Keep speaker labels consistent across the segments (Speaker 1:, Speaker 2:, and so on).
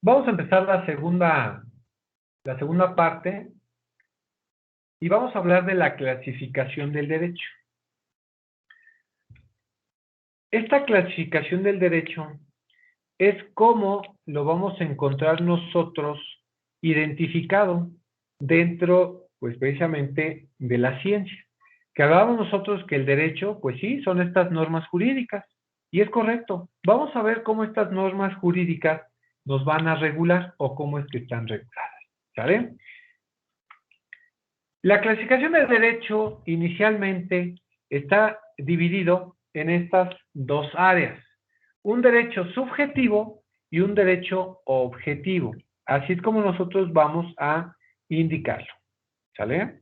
Speaker 1: Vamos a empezar la segunda parte y vamos a hablar de la clasificación del derecho. Esta clasificación del derecho es cómo lo vamos a encontrar nosotros identificado dentro, pues precisamente, de la ciencia. Que hablábamos nosotros que el derecho, pues sí, son estas normas jurídicas. Y es correcto. Vamos a ver cómo estas normas jurídicas nos van a regular o cómo es que están reguladas. ¿Sale? La clasificación del derecho inicialmente está dividido en estas dos áreas. Un derecho subjetivo y un derecho objetivo. Así es como nosotros vamos a indicarlo. ¿Sale?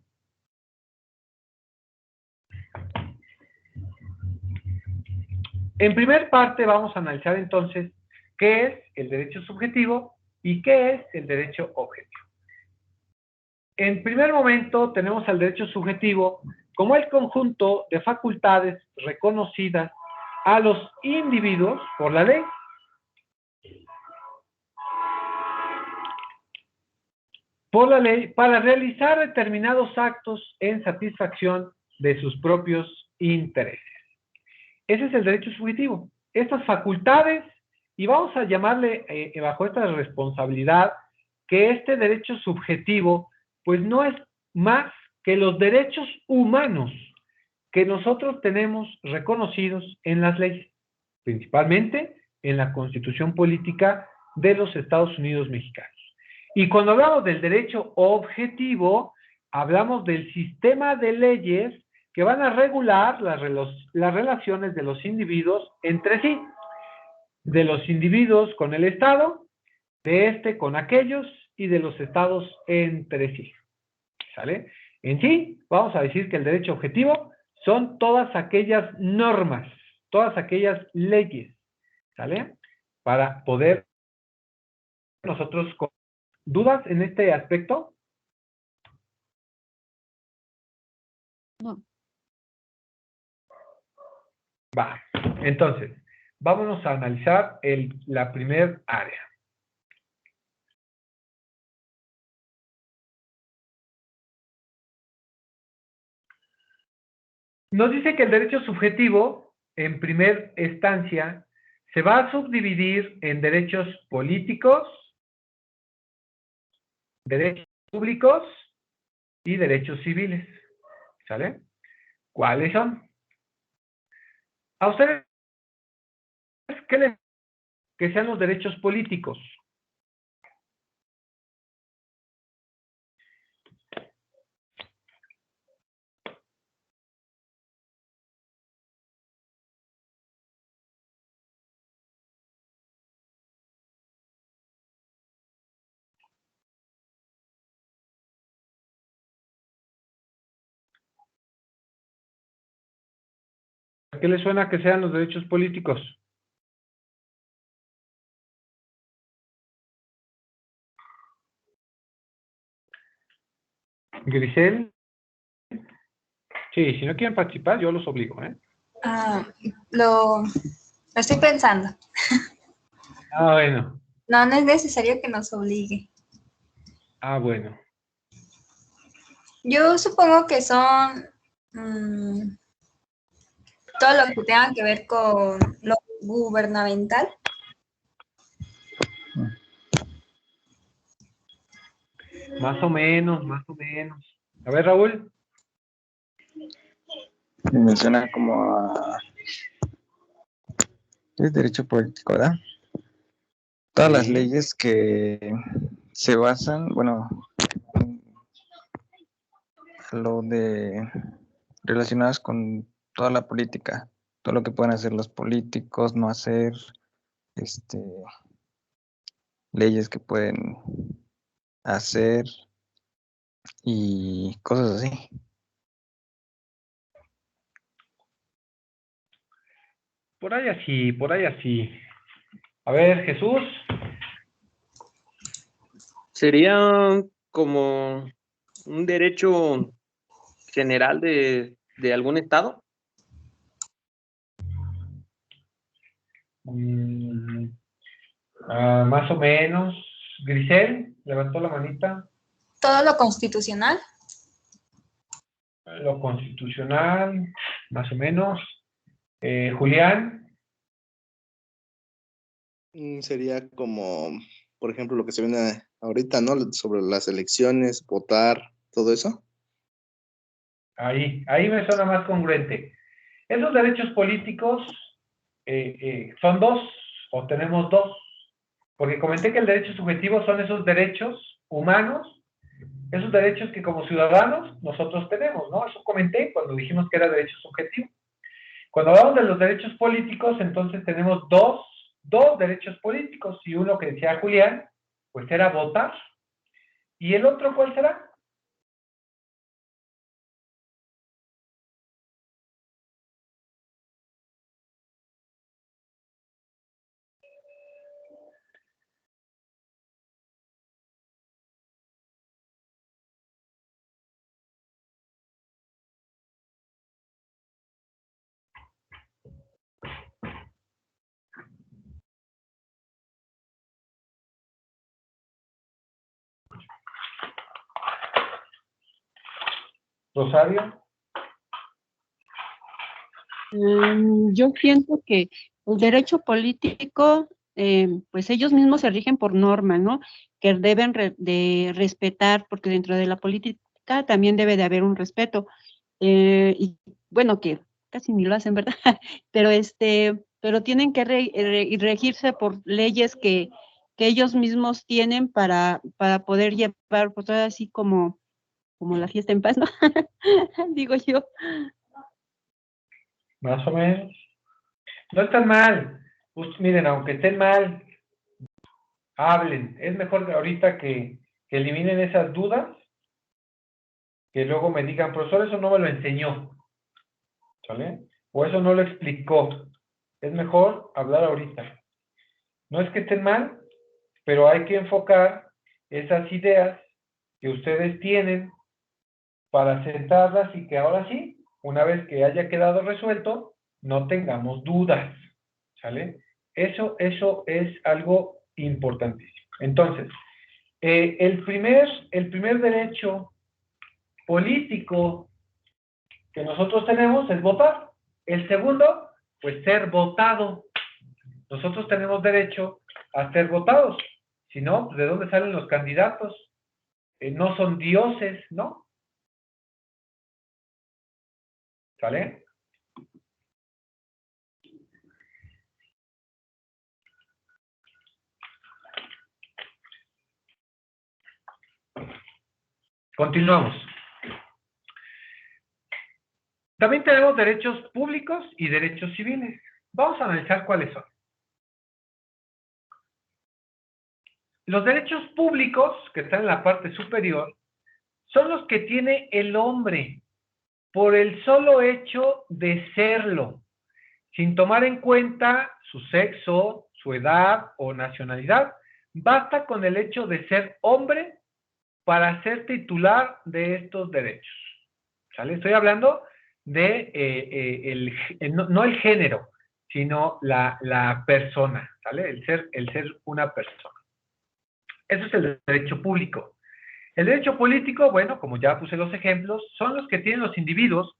Speaker 1: En primer parte vamos a analizar entonces qué es el derecho subjetivo y qué es el derecho objetivo. En primer momento tenemos al derecho subjetivo como el conjunto de facultades reconocidas a los individuos por la ley. Para realizar determinados actos en satisfacción de sus propios intereses. Ese es el derecho subjetivo. Estas facultades, y vamos a llamarle bajo esta responsabilidad, que este derecho subjetivo, pues no es más que los derechos humanos que nosotros tenemos reconocidos en las leyes, principalmente en la Constitución Política de los Estados Unidos Mexicanos. Y cuando hablamos del derecho objetivo, hablamos del sistema de leyes que van a regular las relaciones de los individuos entre sí, de los individuos con el Estado, de este con aquellos y de los estados entre sí. ¿Sale? En sí, vamos a decir que el derecho objetivo son todas aquellas normas, todas aquellas leyes, ¿sale? Para poder nosotros... ¿Dudas en este aspecto?
Speaker 2: No.
Speaker 1: Va, entonces, vámonos a analizar la primer área. Nos dice que el derecho subjetivo, en primera instancia, se va a subdividir en derechos políticos, derechos públicos y derechos civiles. ¿Sale? ¿Cuáles son? ¿A ustedes qué les que sean los derechos políticos? ¿Qué les suena que sean los derechos políticos? Grisel. Sí, si no quieren participar, yo los obligo, ¿eh?
Speaker 2: Lo estoy pensando.
Speaker 1: Bueno.
Speaker 2: No, no es necesario que nos obligue.
Speaker 1: Bueno.
Speaker 2: Yo supongo que son todo lo que tenga que ver con lo gubernamental.
Speaker 1: Más o menos, más o menos. A ver, Raúl.
Speaker 3: Me suena como a... Es derecho político, ¿verdad? Todas las leyes que se basan, bueno, lo de relacionadas con toda la política, todo lo que pueden hacer los políticos, no hacer, leyes que pueden hacer y cosas así.
Speaker 1: Por ahí así, por ahí así. A ver, Jesús.
Speaker 4: Sería como un derecho general de algún estado.
Speaker 1: Más o menos, Grisel, levantó la manita.
Speaker 2: Todo lo constitucional.
Speaker 1: Lo constitucional, más o menos. Julián.
Speaker 5: Sería como, por ejemplo, lo que se viene ahorita, ¿no? Sobre las elecciones, votar, todo eso.
Speaker 1: Ahí me suena más congruente. Esos derechos políticos son dos, o tenemos dos, porque comenté que el derecho subjetivo son esos derechos humanos, esos derechos que como ciudadanos nosotros tenemos, ¿no? Eso comenté cuando dijimos que era derecho subjetivo. Cuando hablamos de los derechos políticos, entonces tenemos dos derechos políticos, y uno que decía Julián, pues era votar. ¿Y el otro cuál será? Rosario.
Speaker 6: Yo siento que el derecho político, pues ellos mismos se rigen por norma, ¿no? Que deben de respetar, porque dentro de la política también debe de haber un respeto. Y bueno, que casi ni lo hacen, ¿verdad? Pero tienen que regirse por leyes que ellos mismos tienen para poder llevar, pues así como la fiesta en paz, ¿no? Digo yo.
Speaker 1: Más o menos. No están mal. Pues, miren, aunque estén mal, hablen. Es mejor ahorita que eliminen esas dudas, que luego me digan, profesor, eso no me lo enseñó, ¿sale? O eso no lo explicó. Es mejor hablar ahorita. No es que estén mal, pero hay que enfocar esas ideas que ustedes tienen para sentarlas y que ahora sí, una vez que haya quedado resuelto, no tengamos dudas, ¿sale? Eso es algo importantísimo. Entonces, el primer derecho político que nosotros tenemos es votar. El segundo, pues ser votado. Nosotros tenemos derecho a ser votados. Si no, pues, ¿de dónde salen los candidatos? No son dioses, ¿no? ¿Sale? Continuamos. También tenemos derechos públicos y derechos civiles. Vamos a analizar cuáles son. Los derechos públicos, que están en la parte superior, son los que tiene el hombre por el solo hecho de serlo, sin tomar en cuenta su sexo, su edad o nacionalidad. Basta con el hecho de ser hombre para ser titular de estos derechos. ¿Sale? Estoy hablando de no el género, sino la persona, ¿sale? El ser una persona. Eso es el derecho público. El derecho político, bueno, como ya puse los ejemplos, son los que tienen los individuos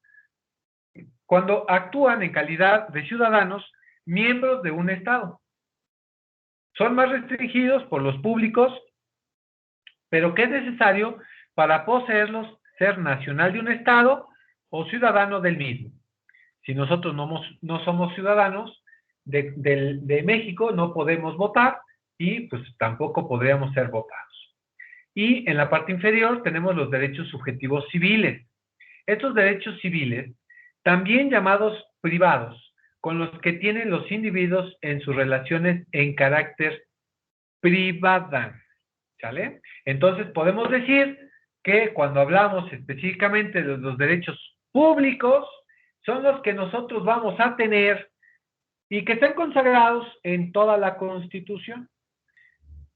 Speaker 1: cuando actúan en calidad de ciudadanos, miembros de un Estado. Son más restringidos por los públicos, pero que es necesario para poseerlos ser nacional de un Estado o ciudadano del mismo. Si nosotros no somos ciudadanos de México, no podemos votar y pues tampoco podríamos ser votados. Y en la parte inferior tenemos los derechos subjetivos civiles. Estos derechos civiles, también llamados privados, con los que tienen los individuos en sus relaciones en carácter privada, ¿sale? Entonces podemos decir que cuando hablamos específicamente de los derechos públicos, son los que nosotros vamos a tener y que están consagrados en toda la Constitución.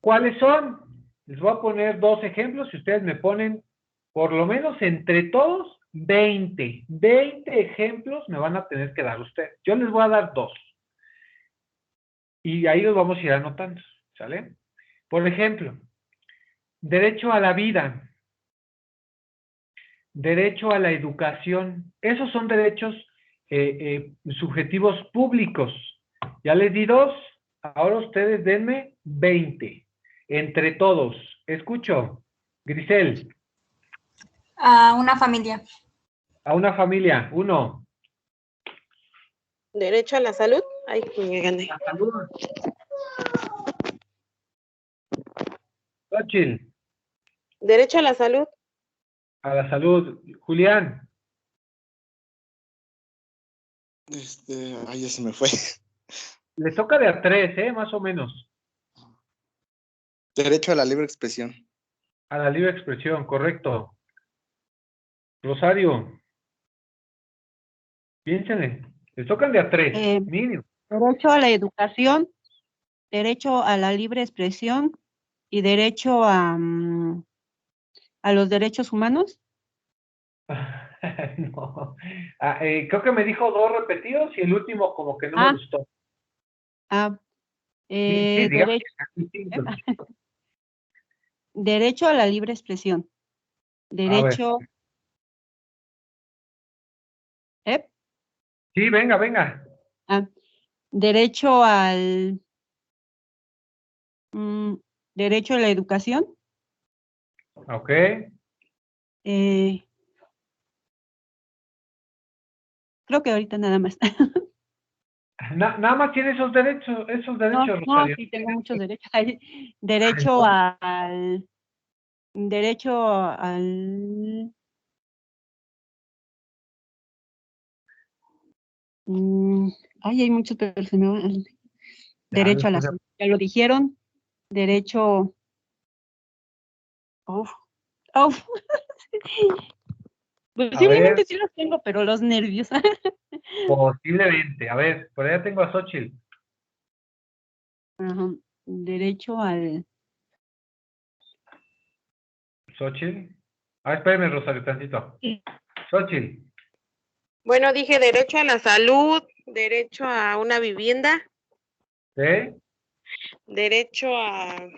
Speaker 1: ¿Cuáles son? Les voy a poner dos ejemplos, si ustedes me ponen por lo menos entre todos 20 ejemplos me van a tener que dar ustedes. Yo les voy a dar dos. Y ahí los vamos a ir anotando, ¿sale? Por ejemplo, derecho a la vida, derecho a la educación. Esos son derechos subjetivos públicos. Ya les di 2, ahora ustedes denme 20. Entre todos. Escucho. Grisel,
Speaker 2: A una familia.
Speaker 1: a una familia, 1.
Speaker 7: Derecho a la salud. Ay, me gané.
Speaker 1: A salud. Xochitl,
Speaker 7: Derecho a la salud.
Speaker 1: a la salud. Julián,
Speaker 5: Ay, ya se me fue.
Speaker 1: le toca de a 3, más o menos.
Speaker 5: Derecho a la libre expresión.
Speaker 1: A la libre expresión, correcto. Rosario, piénsenle. Les tocan de a 3, mínimo.
Speaker 6: Derecho a la educación, derecho a la libre expresión y derecho a los derechos humanos.
Speaker 1: No. Creo que me dijo 2 repetidos y el último como que no me gustó. Sí, digamos
Speaker 6: Derecho,
Speaker 1: que es distinto.
Speaker 6: derecho a la libre expresión,
Speaker 1: A ver.
Speaker 6: derecho,
Speaker 1: Sí, venga.
Speaker 6: derecho derecho a la educación,
Speaker 1: Ok.
Speaker 6: creo que ahorita nada más.
Speaker 1: Nada más tiene esos derechos,
Speaker 6: No,
Speaker 1: Rosario.
Speaker 6: sí tengo muchos derechos. Derecho al hay muchos, pero se me va. Derecho a la salud, ya lo dijeron. Derecho. Uf. Posiblemente sí los tengo, pero los nervios.
Speaker 1: Posiblemente. A ver, por allá tengo a Xochitl.
Speaker 6: Ajá. Derecho al.
Speaker 1: Xochitl. Espérame, Rosario, tantito. Xochitl.
Speaker 7: Bueno, dije derecho a la salud, derecho a una vivienda,
Speaker 1: ¿Sí?
Speaker 7: derecho a...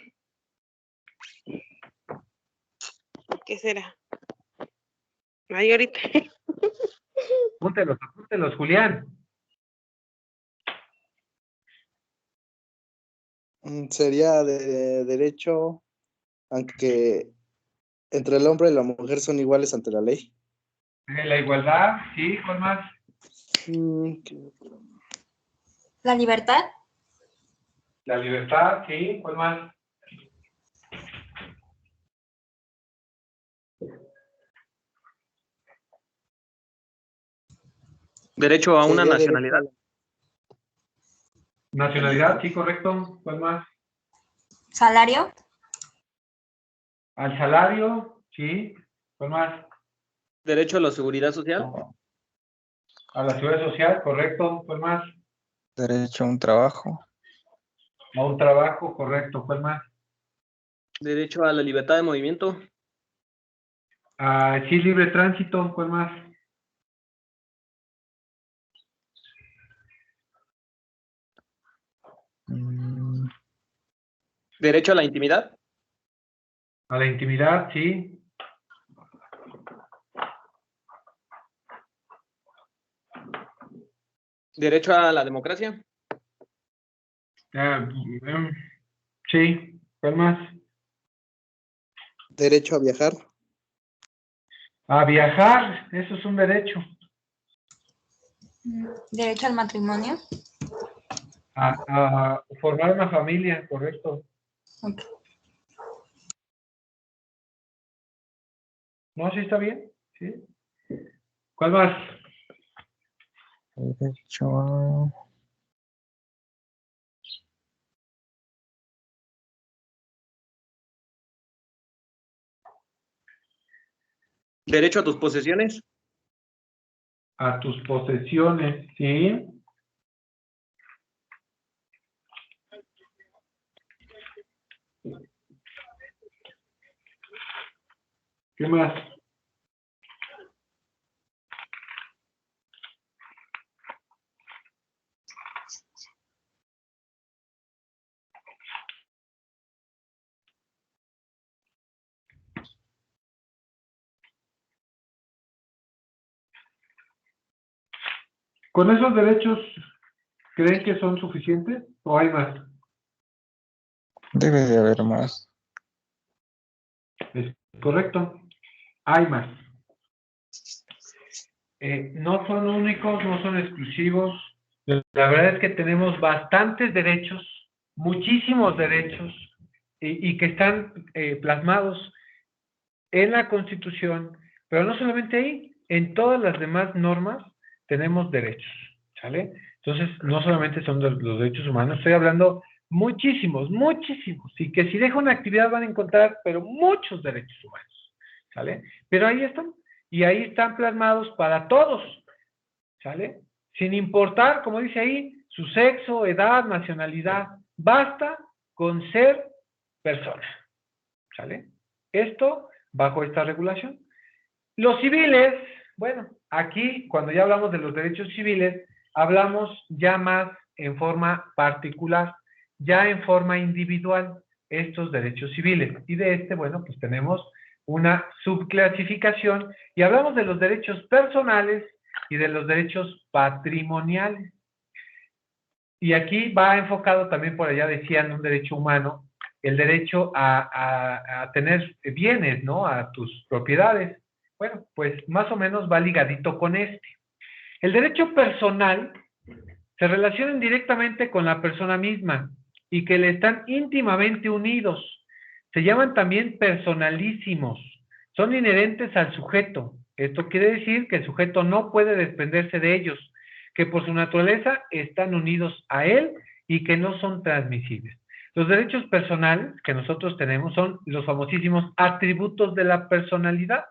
Speaker 7: ¿Qué será? Ay, ahorita.
Speaker 1: Apúntelos, Julián.
Speaker 5: Sería de derecho, aunque entre el hombre y la mujer son iguales ante la ley.
Speaker 1: La igualdad, sí, ¿cuál más?
Speaker 2: La libertad.
Speaker 1: La libertad, sí, ¿cuál más?
Speaker 4: Derecho a una
Speaker 5: Sería
Speaker 4: nacionalidad.
Speaker 1: Nacionalidad, sí, correcto. ¿Cuál más?
Speaker 2: Salario.
Speaker 1: Al salario, sí. ¿Cuál más?
Speaker 4: Derecho a la seguridad social.
Speaker 1: A la seguridad social, correcto. ¿Cuál más?
Speaker 3: Derecho a un trabajo.
Speaker 1: A un trabajo, correcto. ¿Cuál más?
Speaker 4: Derecho a la libertad de movimiento.
Speaker 1: Sí, libre tránsito, ¿cuál más?
Speaker 4: Derecho a la intimidad.
Speaker 1: A la intimidad, sí.
Speaker 4: Derecho a la democracia.
Speaker 1: Sí, ¿cuál más?
Speaker 5: Derecho a viajar.
Speaker 1: A viajar, eso es un derecho.
Speaker 2: Derecho al matrimonio.
Speaker 1: A formar una familia, correcto.
Speaker 2: Ok.
Speaker 1: No, sí está bien, sí. ¿Cuál más?
Speaker 3: Derecho a...
Speaker 4: Derecho a tus posesiones.
Speaker 1: A tus posesiones, sí. ¿Qué más? ¿Con esos derechos creen que son suficientes o hay más?
Speaker 3: Debe de haber más.
Speaker 1: Es correcto, hay más. No son únicos, no son exclusivos. La verdad es que tenemos bastantes derechos, muchísimos derechos, y que están plasmados en la Constitución, pero no solamente ahí, en todas las demás normas tenemos derechos, ¿sale? Entonces, no solamente son los derechos humanos, estoy hablando muchísimos, muchísimos, y que si dejo una actividad van a encontrar, pero muchos derechos humanos, ¿sale? Pero ahí están, y ahí están plasmados para todos, ¿sale? Sin importar, como dice ahí, su sexo, edad, nacionalidad, basta con ser persona, ¿sale? Esto bajo esta regulación. Los civiles, bueno, aquí cuando ya hablamos de los derechos civiles, hablamos ya más en forma particular, ya en forma individual, estos derechos civiles. Y de este, bueno, pues tenemos una subclasificación y hablamos de los derechos personales y de los derechos patrimoniales. Y aquí va enfocado también, por allá decían, un derecho humano, el derecho a tener bienes, ¿no? A tus propiedades. Bueno, pues más o menos va ligadito con este. El derecho personal se relaciona directamente con la persona misma y que le están íntimamente unidos. Se llaman también personalísimos. Son inherentes al sujeto. Esto quiere decir que el sujeto no puede desprenderse de ellos, que por su naturaleza están unidos a él y que no son transmisibles. Los derechos personales que nosotros tenemos son los famosísimos atributos de la personalidad.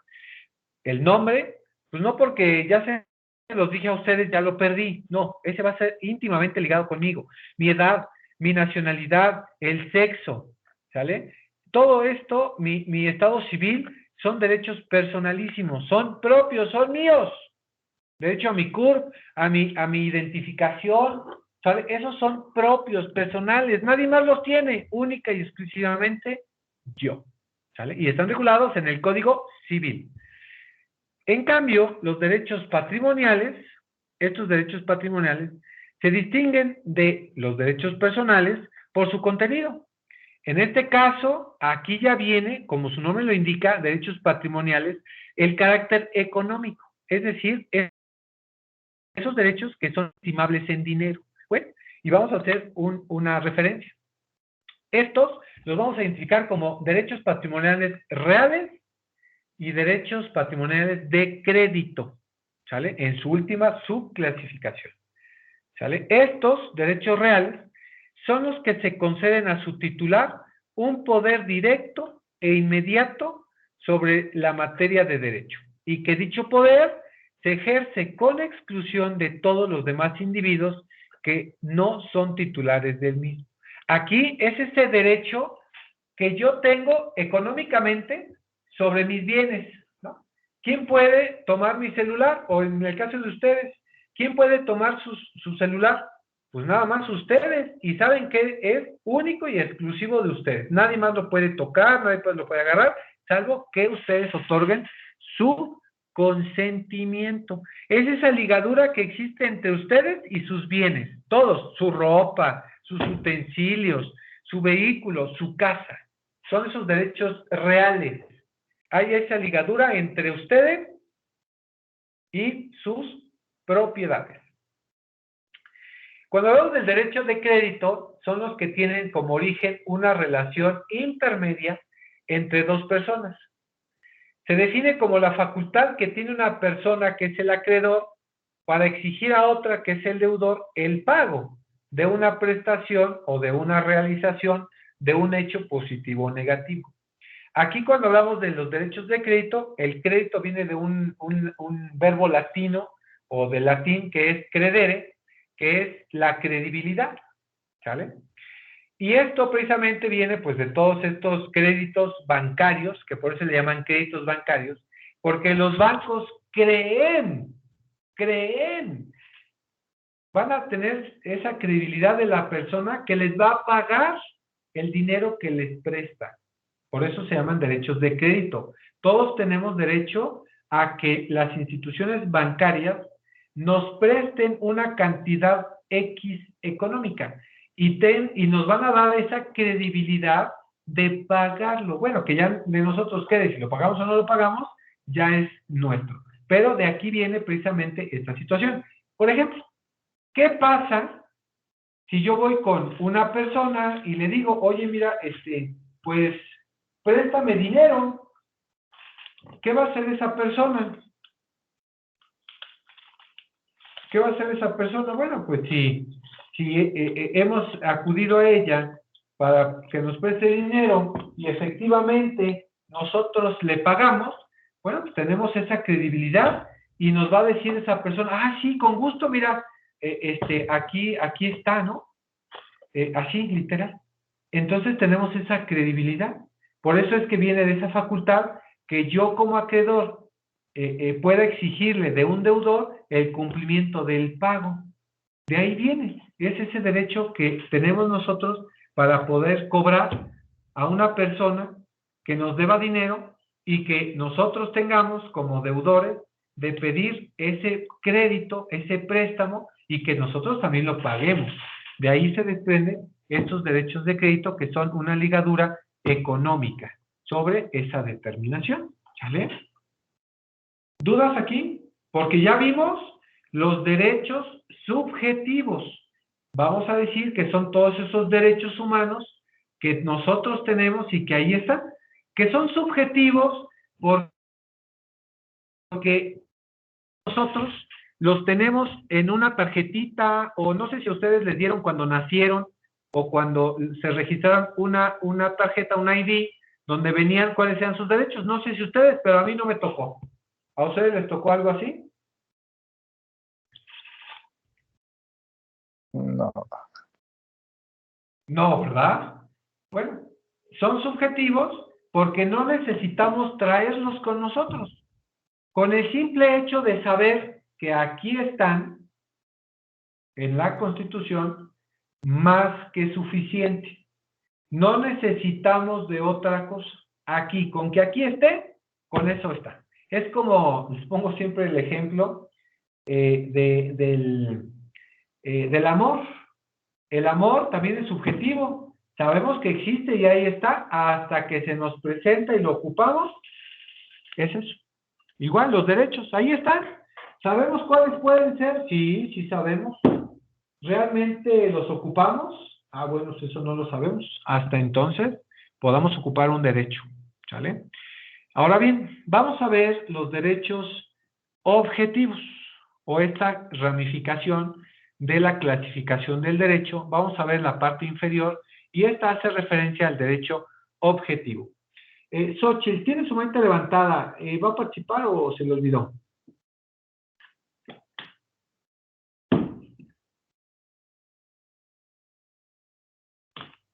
Speaker 1: El nombre, pues no porque ya se los dije a ustedes, ya lo perdí. No, ese va a ser íntimamente ligado conmigo. Mi edad, mi nacionalidad, el sexo, ¿sale? Todo esto, mi estado civil, son derechos personalísimos, son propios, son míos. Derecho a mi CURP, a mi identificación, ¿sale? Esos son propios, personales, nadie más los tiene, única y exclusivamente yo, ¿sale? Y están regulados en el Código Civil. En cambio, los derechos patrimoniales, estos derechos patrimoniales, se distinguen de los derechos personales por su contenido. En este caso, aquí ya viene, como su nombre lo indica, derechos patrimoniales, el carácter económico, es decir, esos derechos que son estimables en dinero. Bueno, y vamos a hacer una referencia. Estos los vamos a identificar como derechos patrimoniales reales y derechos patrimoniales de crédito, ¿sale? En su última subclasificación, ¿sale? Estos derechos reales son los que se conceden a su titular un poder directo e inmediato sobre la materia de derecho, y que dicho poder se ejerce con exclusión de todos los demás individuos que no son titulares del mismo. Aquí es ese derecho que yo tengo económicamente sobre mis bienes, ¿no? ¿Quién puede tomar mi celular? O en el caso de ustedes, ¿quién puede tomar su celular? Pues nada más ustedes, y saben que es único y exclusivo de ustedes. Nadie más lo puede tocar, nadie más lo puede agarrar, salvo que ustedes otorguen su consentimiento. Es esa ligadura que existe entre ustedes y sus bienes, todos, su ropa, sus utensilios, su vehículo, su casa. Son esos derechos reales. Hay esa ligadura entre ustedes y sus propiedades. Cuando hablamos del derecho de crédito, son los que tienen como origen una relación intermedia entre dos personas. Se define como la facultad que tiene una persona que es el acreedor para exigir a otra que es el deudor el pago de una prestación o de una realización de un hecho positivo o negativo. Aquí cuando hablamos de los derechos de crédito, el crédito viene de un verbo latino o de latín que es credere, que es la credibilidad, ¿sale? Y esto precisamente viene pues de todos estos créditos bancarios, que por eso le llaman créditos bancarios, porque los bancos creen, van a tener esa credibilidad de la persona que les va a pagar el dinero que les presta. Por eso se llaman derechos de crédito. Todos tenemos derecho a que las instituciones bancarias nos presten una cantidad X económica y nos van a dar esa credibilidad de pagarlo. Bueno, que ya de nosotros quede, si lo pagamos o no lo pagamos, ya es nuestro. Pero de aquí viene precisamente esta situación. Por ejemplo, ¿qué pasa si yo voy con una persona y le digo, oye, mira, pues, préstame dinero? ¿Qué va a hacer esa persona? ¿Qué va a hacer esa persona? Bueno, pues si hemos acudido a ella para que nos preste dinero y efectivamente nosotros le pagamos, bueno, pues tenemos esa credibilidad y nos va a decir esa persona, ah, sí, con gusto, mira, aquí está, ¿no? Así, literal. Entonces tenemos esa credibilidad. Por eso es que viene de esa facultad que yo como acreedor pueda exigirle de un deudor el cumplimiento del pago. De ahí viene. Es ese derecho que tenemos nosotros para poder cobrar a una persona que nos deba dinero y que nosotros tengamos como deudores de pedir ese crédito, ese préstamo y que nosotros también lo paguemos. De ahí se desprenden estos derechos de crédito que son una ligadura económica sobre esa determinación. ¿Sale? ¿Dudas aquí? Porque ya vimos los derechos subjetivos. Vamos a decir que son todos esos derechos humanos que nosotros tenemos y que ahí están, que son subjetivos porque nosotros los tenemos en una tarjetita, o no sé si a ustedes les dieron cuando nacieron o cuando se registraron una tarjeta, un ID, donde venían cuáles eran sus derechos. No sé si ustedes, pero a mí no me tocó. ¿A ustedes les tocó algo así?
Speaker 3: No.
Speaker 1: No, ¿verdad? Bueno, son subjetivos porque no necesitamos traerlos con nosotros. Con el simple hecho de saber que aquí están en la Constitución, más que suficiente. No necesitamos de otra cosa. Aquí, con que aquí esté, con eso está. Es como, les pongo siempre el ejemplo del amor. El amor también es subjetivo. Sabemos que existe y ahí está, hasta que se nos presenta y lo ocupamos. Es eso. Igual, los derechos, ahí están. ¿Sabemos cuáles pueden ser? Sí, sí sabemos. ¿Realmente los ocupamos? Ah, bueno, eso no lo sabemos. Hasta entonces podamos ocupar un derecho. ¿Sale? Ahora bien, vamos a ver los derechos objetivos o esta ramificación de la clasificación del derecho. Vamos a ver la parte inferior y esta hace referencia al derecho objetivo. Xochitl, ¿tiene su mente levantada? ¿Va a participar o se le olvidó?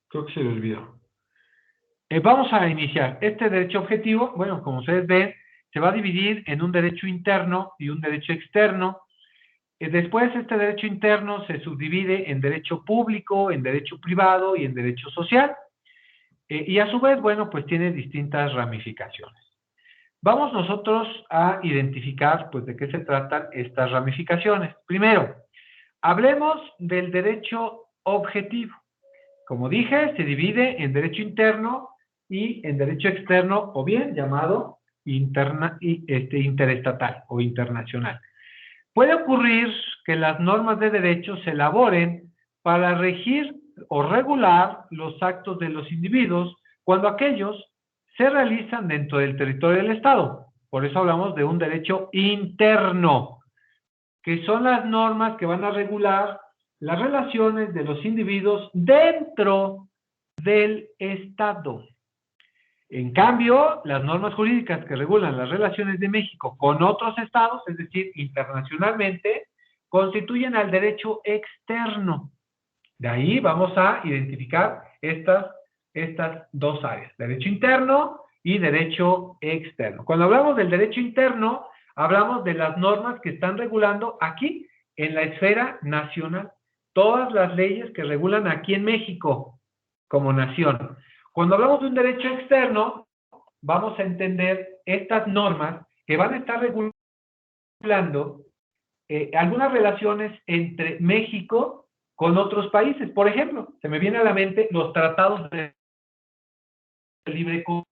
Speaker 1: Creo que se le olvidó. Vamos a iniciar. Este derecho objetivo, bueno, como ustedes ven, se va a dividir en un derecho interno y un derecho externo. Después, este derecho interno se subdivide en derecho público, en derecho privado y en derecho social. Y a su vez, bueno, pues tiene distintas ramificaciones. Vamos nosotros a identificar, pues, de qué se tratan estas ramificaciones. Primero, hablemos del derecho objetivo. Como dije, se divide en derecho interno y en derecho externo, o bien llamado interestatal o internacional. Puede ocurrir que las normas de derecho se elaboren para regir o regular los actos de los individuos cuando aquellos se realizan dentro del territorio del Estado. Por eso hablamos de un derecho interno, que son las normas que van a regular las relaciones de los individuos dentro del Estado. En cambio, las normas jurídicas que regulan las relaciones de México con otros estados, es decir, internacionalmente, constituyen al derecho externo. De ahí vamos a identificar estas dos áreas, derecho interno y derecho externo. Cuando hablamos del derecho interno, hablamos de las normas que están regulando aquí en la esfera nacional, todas las leyes que regulan aquí en México como nación. Cuando hablamos de un derecho externo, vamos a entender estas normas que van a estar regulando algunas relaciones entre México con otros países. Por ejemplo, se me viene a la mente los tratados de libre comercio.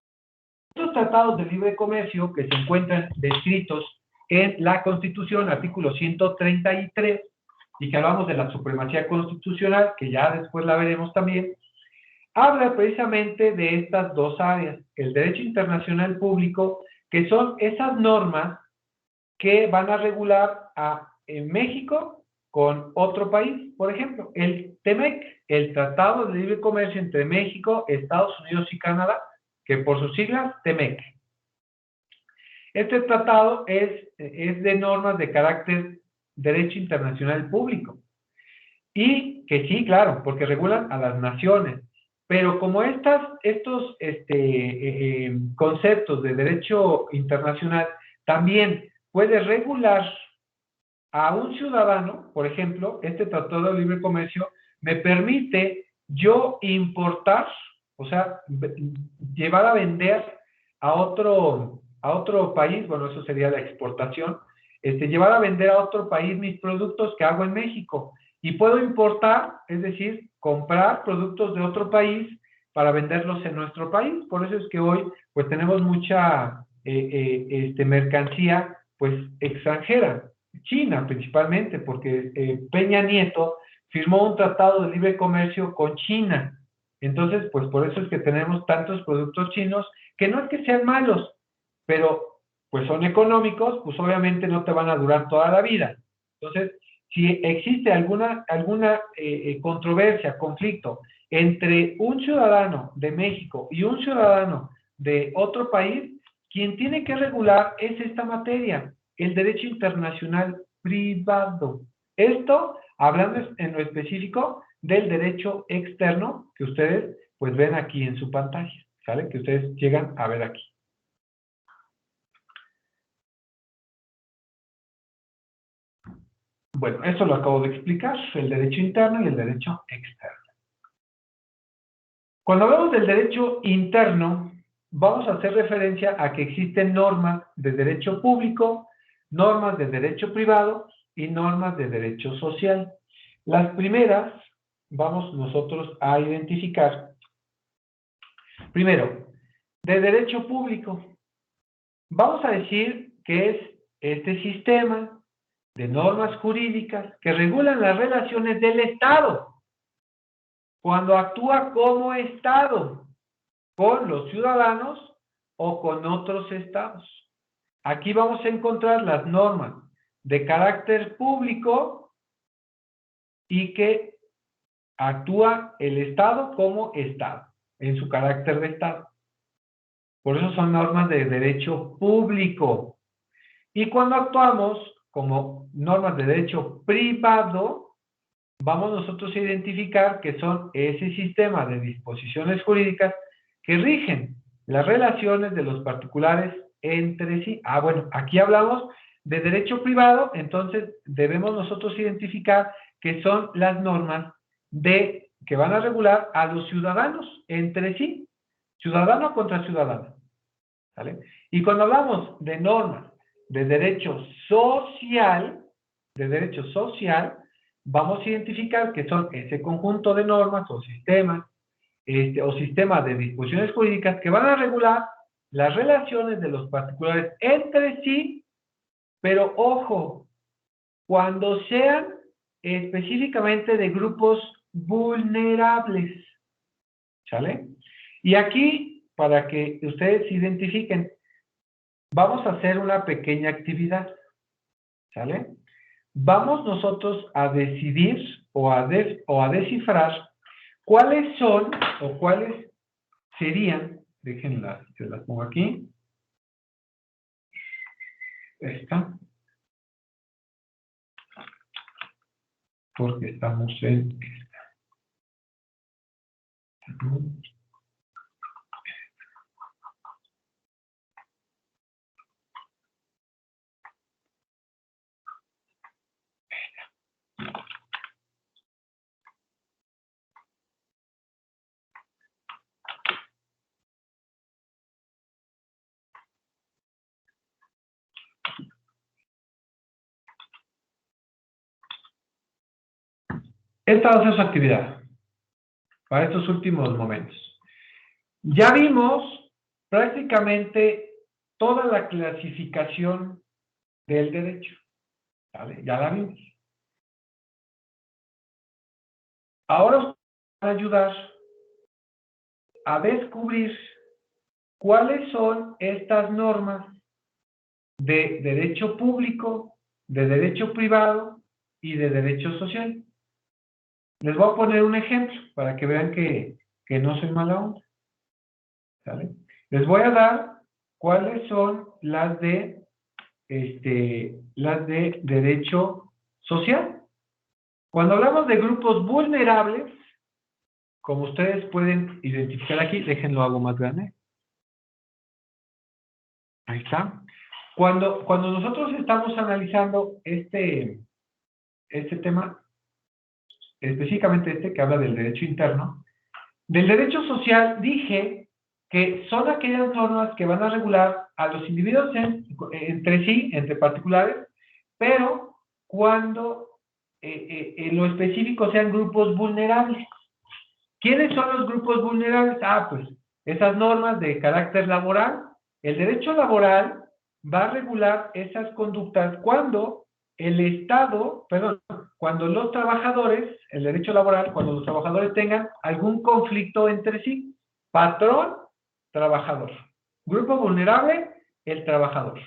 Speaker 1: Estos tratados de libre comercio que se encuentran descritos en la Constitución, artículo 133, y que hablamos de la supremacía constitucional, que ya después la veremos también, habla precisamente de estas dos áreas, el derecho internacional público, que son esas normas que van a regular en México con otro país. Por ejemplo, el TEMEC, el Tratado de Libre Comercio entre México, Estados Unidos y Canadá, que por sus siglas, TEMEC. Este tratado es de normas de carácter derecho internacional público. Y que sí, claro, porque regulan a las naciones. Pero como estos conceptos de derecho internacional también puede regular a un ciudadano, por ejemplo, este Tratado de Libre Comercio me permite yo importar, o sea, llevar a vender a otro país, bueno, eso sería la exportación, llevar a vender a otro país mis productos que hago en México. Y puedo importar, es decir, comprar productos de otro país para venderlos en nuestro país. Por eso es que hoy pues tenemos mucha mercancía pues extranjera, China principalmente, porque Peña Nieto firmó un tratado de libre comercio con China. Entonces, pues por eso es que tenemos tantos productos chinos que no es que sean malos, pero pues son económicos, pues obviamente no te van a durar toda la vida. Entonces, si existe alguna controversia, conflicto entre un ciudadano de México y un ciudadano de otro país, quien tiene que regular es esta materia, el derecho internacional privado. Esto, hablando en lo específico del derecho externo que ustedes pues ven aquí en su pantalla, ¿sale? Que ustedes llegan a ver aquí. Bueno, eso lo acabo de explicar, el derecho interno y el derecho externo. Cuando hablamos del derecho interno, vamos a hacer referencia a que existen normas de derecho público, normas de derecho privado y normas de derecho social. Las primeras vamos nosotros a identificar. Primero, de derecho público. Vamos a decir que es este sistema de normas jurídicas que regulan las relaciones del Estado cuando actúa como Estado con los ciudadanos o con otros estados. Aquí vamos a encontrar las normas de carácter público y que actúa el Estado como Estado, en su carácter de Estado. Por eso son normas de derecho público. Y cuando actuamos como normas de derecho privado, vamos nosotros a identificar que son ese sistema de disposiciones jurídicas que rigen las relaciones de los particulares entre sí. Bueno, aquí hablamos de derecho privado, entonces debemos nosotros identificar que son las normas que van a regular a los ciudadanos entre sí, ciudadano contra ciudadano. ¿Vale? Y cuando hablamos de normas de derecho social, vamos a identificar que son ese conjunto de normas o sistemas de disposiciones jurídicas que van a regular las relaciones de los particulares entre sí, pero ojo, cuando sean específicamente de grupos vulnerables. ¿Sale? Y aquí, para que ustedes se identifiquen, vamos a hacer una pequeña actividad. ¿Sale? Vamos nosotros a decidir o a descifrar cuáles son o cuáles serían, déjenlas, yo las pongo aquí, esta, porque estamos en esta. Esta va a ser su actividad para estos últimos momentos. Ya vimos prácticamente toda la clasificación del derecho, ¿vale? Ya la vimos. Ahora os voy a ayudar a descubrir cuáles son estas normas de derecho público, de derecho privado y de derecho social. Les voy a poner un ejemplo para que vean que no soy mala onda, ¿sale? Les voy a dar cuáles son las de derecho social. Cuando hablamos de grupos vulnerables, como ustedes pueden identificar aquí, déjenlo hago más grande. Ahí está. Cuando nosotros estamos analizando este tema, específicamente este que habla del derecho interno, del derecho social dije que son aquellas normas que van a regular a los individuos entre sí, entre particulares, pero cuando en lo específico sean grupos vulnerables. ¿Quiénes son los grupos vulnerables? Pues esas normas de carácter laboral. El derecho laboral va a regular esas conductas cuando el Estado, perdón, cuando los trabajadores, el derecho laboral, cuando los trabajadores tengan algún conflicto entre sí. Patrón, trabajador. Grupo vulnerable, el trabajador.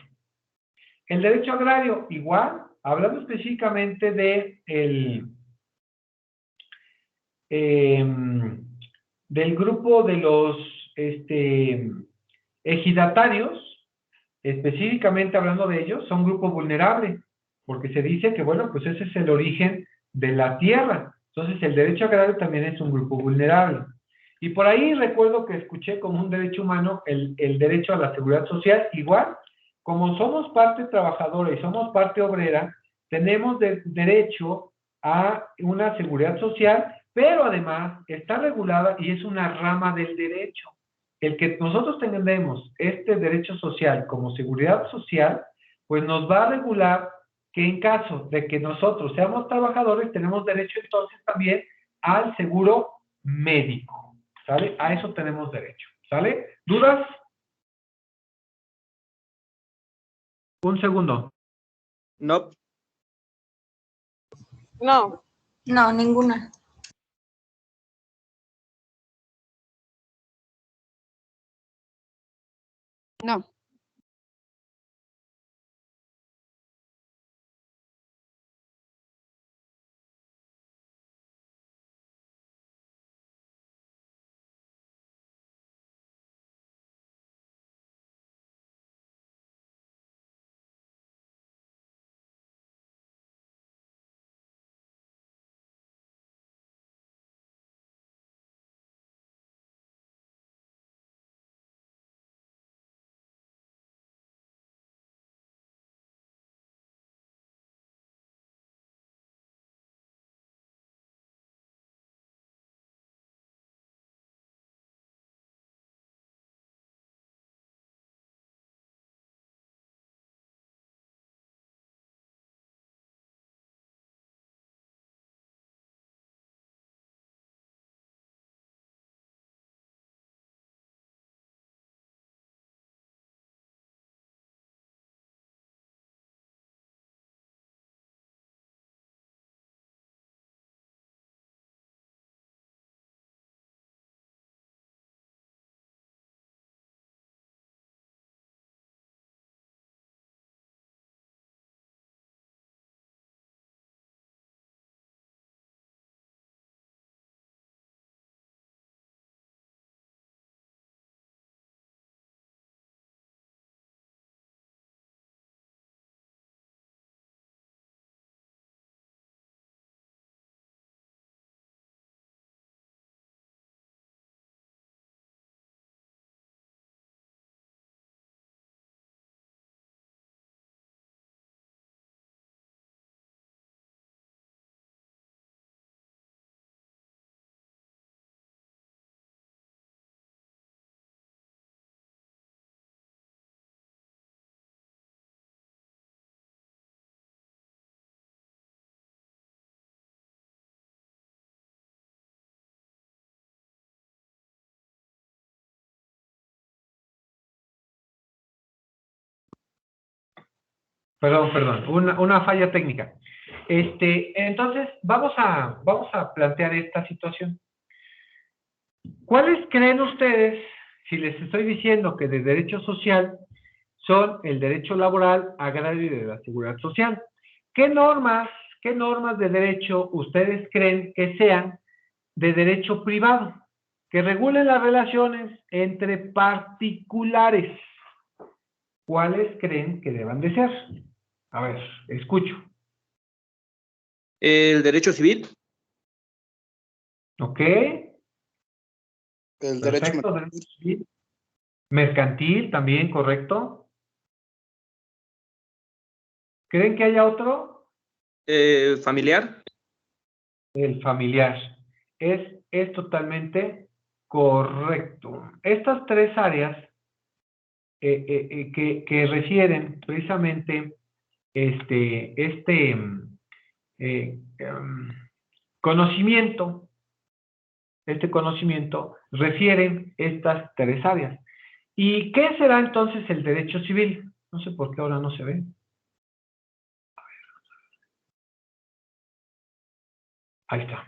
Speaker 1: El derecho agrario, igual, hablando específicamente de del grupo de los ejidatarios, específicamente hablando de ellos, son grupo vulnerable, porque se dice que, bueno, pues ese es el origen de la tierra. Entonces, el derecho agrario también es un grupo vulnerable. Y por ahí recuerdo que escuché como un derecho humano el derecho a la seguridad social. Igual, como somos parte trabajadora y somos parte obrera, tenemos derecho a una seguridad social, pero además está regulada y es una rama del derecho. El que nosotros tengamos este derecho social como seguridad social, pues nos va a regular que en caso de que nosotros seamos trabajadores, tenemos derecho entonces también al seguro médico, ¿sale? A eso tenemos derecho, ¿sale? ¿Dudas? Un segundo.
Speaker 4: No.
Speaker 7: No.
Speaker 2: No, ninguna.
Speaker 6: No.
Speaker 1: Perdón, una falla técnica. Entonces, vamos a plantear esta situación. ¿Cuáles creen ustedes, si les estoy diciendo que de derecho social son el derecho laboral, agrario y de la seguridad social? ¿Qué normas de derecho ustedes creen que sean de derecho privado, que regulen las relaciones entre particulares? ¿Cuáles creen que deban de ser? A ver, escucho.
Speaker 4: El derecho civil.
Speaker 1: ¿Ok?
Speaker 5: El derecho
Speaker 1: Perfecto, derecho civil. Mercantil también, correcto. ¿Creen que haya otro?
Speaker 4: Familiar.
Speaker 1: El familiar. Es totalmente correcto. Estas tres áreas que refieren precisamente conocimiento, refieren estas tres áreas. ¿Y qué será entonces el derecho civil? No sé por qué ahora no se ve. Ahí está.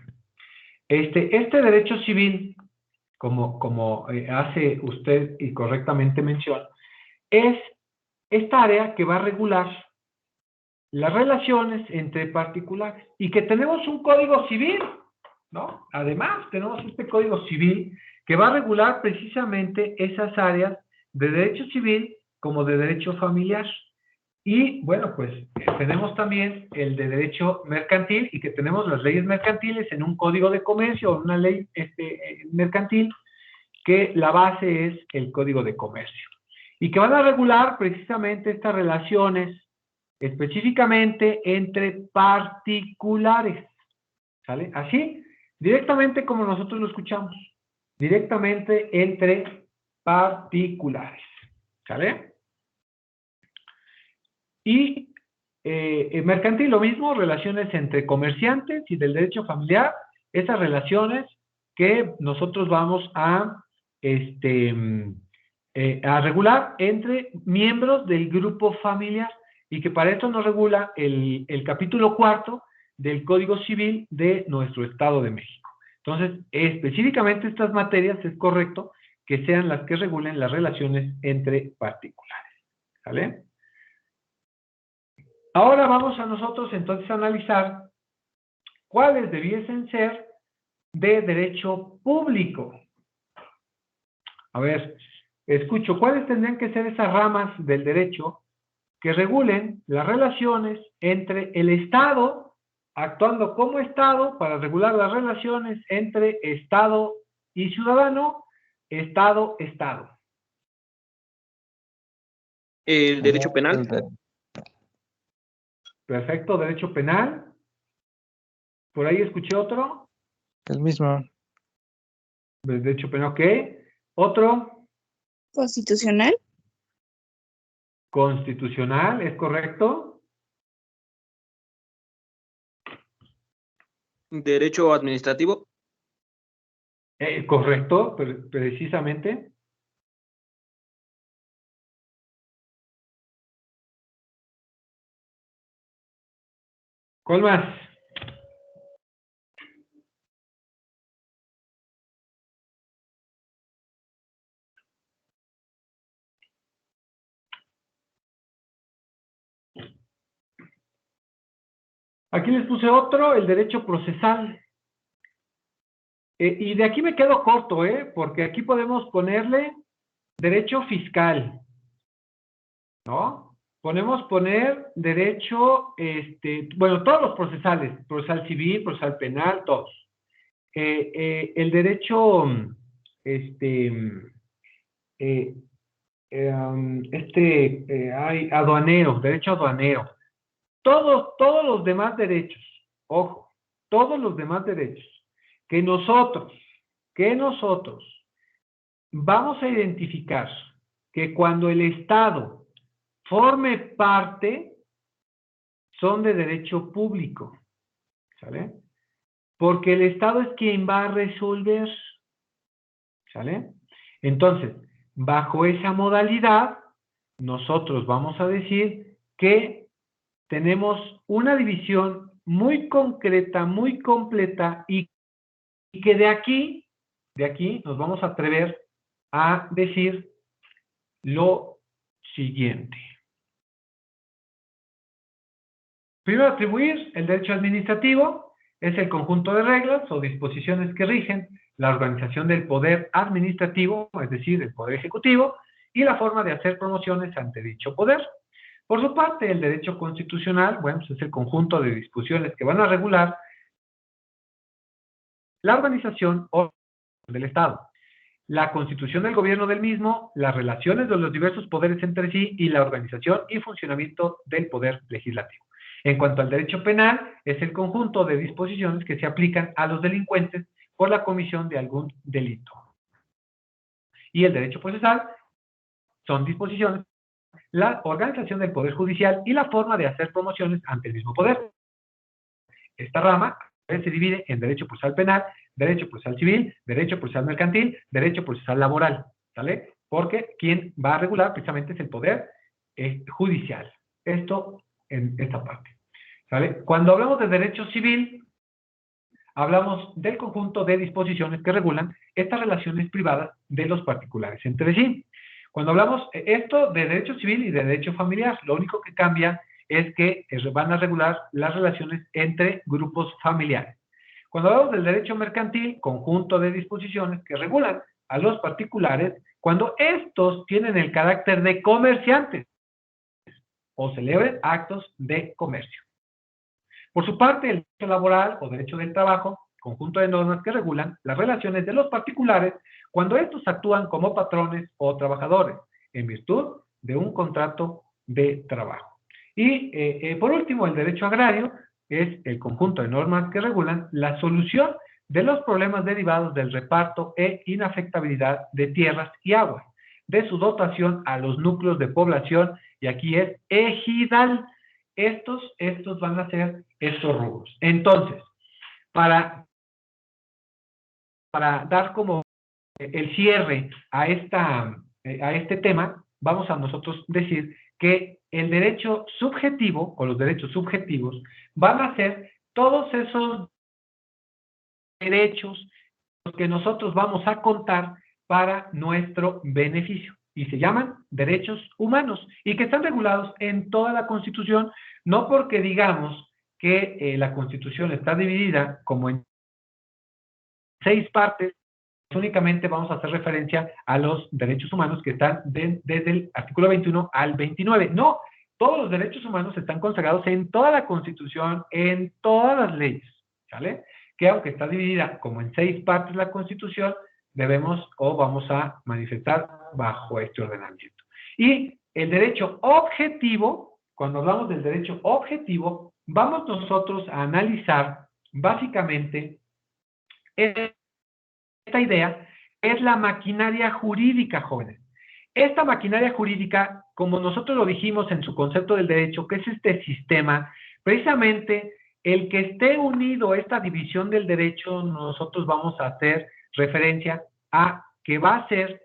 Speaker 1: Este derecho civil, como hace usted y correctamente menciona, es esta área que va a regular las relaciones entre particulares y que tenemos un código civil, ¿no? Además, tenemos este código civil que va a regular precisamente esas áreas de derecho civil como de derecho familiar. Y bueno, pues tenemos también el de derecho mercantil y que tenemos las leyes mercantiles en un código de comercio o una ley mercantil que la base es el código de comercio y que van a regular precisamente estas relaciones específicamente entre particulares, ¿sale? Así, directamente como nosotros lo escuchamos, directamente entre particulares, ¿sale? Y mercantil lo mismo, relaciones entre comerciantes y del derecho familiar, esas relaciones que nosotros vamos a regular entre miembros del grupo familiar y que para esto nos regula el capítulo 4 del Código Civil de nuestro Estado de México. Entonces, específicamente estas materias es correcto que sean las que regulen las relaciones entre particulares, ¿vale? Ahora vamos a nosotros entonces a analizar cuáles debiesen ser de derecho público. A ver, escucho, ¿cuáles tendrían que ser esas ramas del derecho que regulen las relaciones entre el Estado, actuando como Estado para regular las relaciones entre Estado y ciudadano, Estado-Estado?
Speaker 4: El derecho penal.
Speaker 3: El de-
Speaker 1: Perfecto, derecho penal. Por ahí escuché otro.
Speaker 3: el mismo.
Speaker 1: Derecho penal, ok. Otro.
Speaker 2: Constitucional.
Speaker 1: Constitucional, ¿es correcto?
Speaker 4: Derecho administrativo.
Speaker 1: Correcto, precisamente. ¿Cuál más? Aquí les puse otro, el derecho procesal. Y de aquí me quedo corto, porque aquí podemos ponerle derecho fiscal, ¿no? Podemos poner derecho, bueno, todos los procesales, procesal civil, procesal penal, todos. El derecho, aduanero, derecho aduanero. Todos los demás derechos, ojo, todos los demás derechos que nosotros vamos a identificar que cuando el Estado forme parte, son de derecho público, ¿sale? Porque el Estado es quien va a resolver, ¿sale? Entonces, bajo esa modalidad, nosotros vamos a decir que tenemos una división muy concreta, muy completa, y que de aquí nos vamos a atrever a decir lo siguiente. Primero, atribuir el derecho administrativo es el conjunto de reglas o disposiciones que rigen la organización del poder administrativo, es decir, el poder ejecutivo, y la forma de hacer promociones ante dicho poder. Por su parte, el derecho constitucional, bueno, pues es el conjunto de disposiciones que van a regular la organización del Estado, la constitución del gobierno del mismo, las relaciones de los diversos poderes entre sí y la organización y funcionamiento del poder legislativo. En cuanto al derecho penal, es el conjunto de disposiciones que se aplican a los delincuentes por la comisión de algún delito. Y el derecho procesal son disposiciones, la organización del poder judicial y la forma de hacer promociones ante el mismo poder. Esta rama se divide en derecho procesal penal, derecho procesal civil, derecho procesal mercantil, derecho procesal laboral, ¿sale? Porque quien va a regular precisamente es el poder judicial. Esto en esta parte, ¿sale? Cuando hablamos de derecho civil, hablamos del conjunto de disposiciones que regulan estas relaciones privadas de los particulares entre sí. Cuando hablamos esto de derecho civil y de derecho familiar, lo único que cambia es que van a regular las relaciones entre grupos familiares. Cuando hablamos del derecho mercantil, conjunto de disposiciones que regulan a los particulares cuando estos tienen el carácter de comerciantes o celebren actos de comercio. Por su parte, el derecho laboral o derecho del trabajo, conjunto de normas que regulan las relaciones de los particulares cuando estos actúan como patrones o trabajadores en virtud de un contrato de trabajo. Y por último, el derecho agrario es el conjunto de normas que regulan la solución de los problemas derivados del reparto e inafectabilidad de tierras y aguas, de su dotación a los núcleos de población, y aquí es ejidal. Estos van a ser estos rubros. Entonces, para dar como el cierre a este tema, vamos a nosotros decir que el derecho subjetivo o los derechos subjetivos van a ser todos esos derechos que nosotros vamos a contar para nuestro beneficio y se llaman derechos humanos y que están regulados en toda la Constitución, no porque digamos que la Constitución está dividida como en 6 partes, únicamente vamos a hacer referencia a los derechos humanos que están desde el artículo 21 al 29. No, todos los derechos humanos están consagrados en toda la Constitución, en todas las leyes, ¿sale? Que aunque está dividida como en 6 partes la Constitución, debemos o vamos a manifestar bajo este ordenamiento. Y el derecho objetivo, cuando hablamos del derecho objetivo, vamos nosotros a analizar básicamente esta idea es la maquinaria jurídica, jóvenes. Esta maquinaria jurídica, como nosotros lo dijimos en su concepto del derecho, que es este sistema, precisamente el que esté unido a esta división del derecho, nosotros vamos a hacer referencia a que va a ser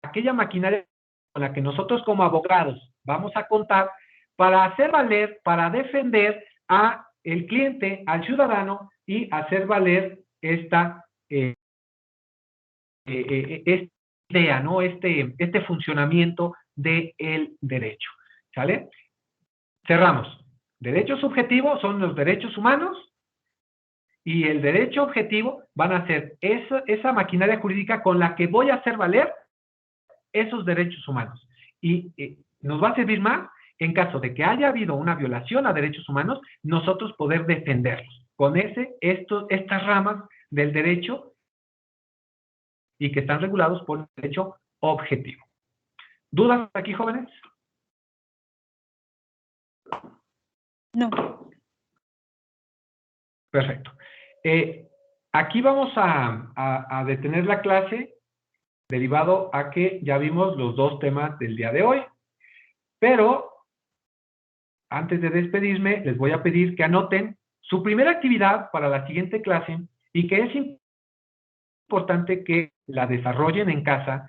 Speaker 1: aquella maquinaria con la que nosotros como abogados vamos a contar para hacer valer, para defender a el cliente, al ciudadano y hacer valer esta idea, ¿no? Este funcionamiento del derecho, ¿sale? Cerramos. Derechos subjetivos son los derechos humanos y el derecho objetivo van a ser esa maquinaria jurídica con la que voy a hacer valer esos derechos humanos. Y nos va a servir más en caso de que haya habido una violación a derechos humanos, nosotros poder defenderlos con estas ramas del derecho y que están regulados por el derecho objetivo. ¿Dudas aquí, jóvenes?
Speaker 6: No.
Speaker 1: Perfecto. Aquí vamos a detener la clase derivado a que ya vimos los 2 temas del día de hoy. Pero antes de despedirme, les voy a pedir que anoten su primera actividad para la siguiente clase y que es importante que la desarrollen en casa